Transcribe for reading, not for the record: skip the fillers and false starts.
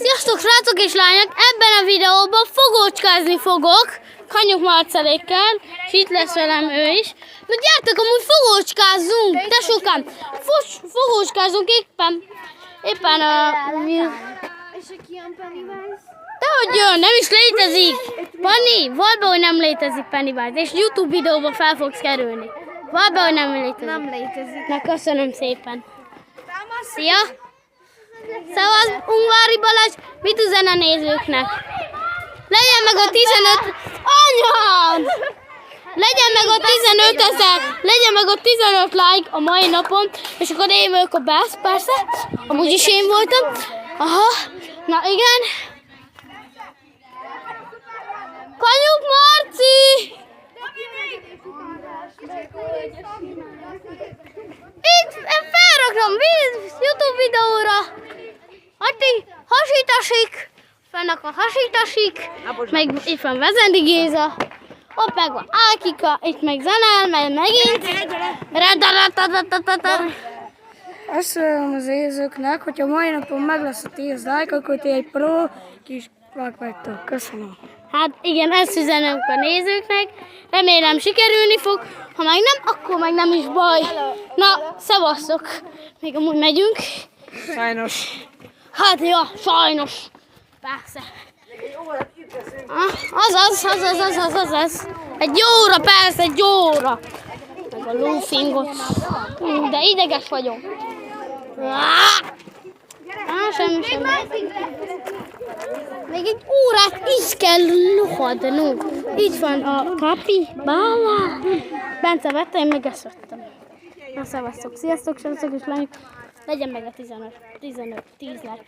Sziasztok srácok és lányok! Ebben a videóban fogócskázni fogok Kanyuk Marcelékkel, és itt lesz velem ő is. Na gyertek, amúgy fogócskázzunk, de sokan! Fogócskázzunk éppen a... És aki ilyen Pennywise? Dehogy jön, nem is létezik! Panni, vald be, hogy nem létezik Pennywise, és YouTube videóban fel fogsz kerülni. Vald be, hogy nem létezik. Nem létezik. Na köszönöm szépen. Szia! Szevasz, Ungvári Balázs, mit üzen a nézőknek? Legyen meg a 15... Anyám! Legyen meg a 15 000, legyen meg a 15 like a mai napon, és akkor én vagyok a best, persze. Amúgy is én voltam. Aha, na igen. Kanyuk Marci! Itt felraknom YouTube videóra. Ati, hasítasik. Fennak a hasítasik. Meg itt van Vezendi Géza. Ott meg van Ákika. Itt meg zenel, meg megint. Azt mondom az nézőknek, hogy a mai napon meg lesz a 10 like, akkor ti egy pro kis vak vagytok. Köszönöm. Hát igen, ezt üzenem a nézőknek. Remélem sikerülni fog. Ha meg nem, akkor meg nem is baj. Na, szevasztok. Még amúgy megyünk. Sajnos. Hát ja, sajnos. Persze. Az. Egy óra, persze, egy óra. Meg a lófingot. De ideges vagyok. Semmi. Még egy órát is kell luhadnunk. Itt van a kapi, bála. Bence vette, én még ezt vettem. Na szevasztok, sziasztok, srácok és lányok. Legyen meg a 10 like.